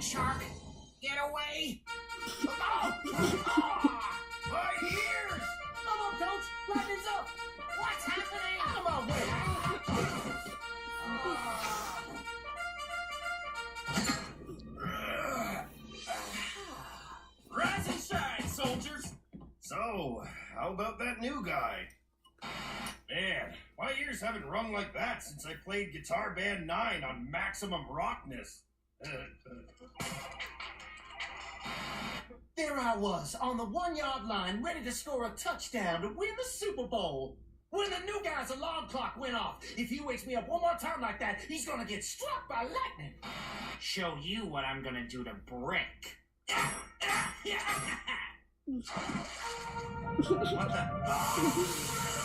land shark. Get away. Oh! My ears! Come on, Coach. Lightning's up. What's happening? Out of my way. Rise and shine, soldiers! So, how about that new guy? Man, my ears haven't rung like that since I played Guitar Band 9 on Maximum Rockness. There I was, on the 1-yard line, ready to score a touchdown to win the Super Bowl. When the new guy's alarm clock went off. If he wakes me up one more time like that, he's gonna get struck by lightning. Show you what I'm gonna do to Brick. What the?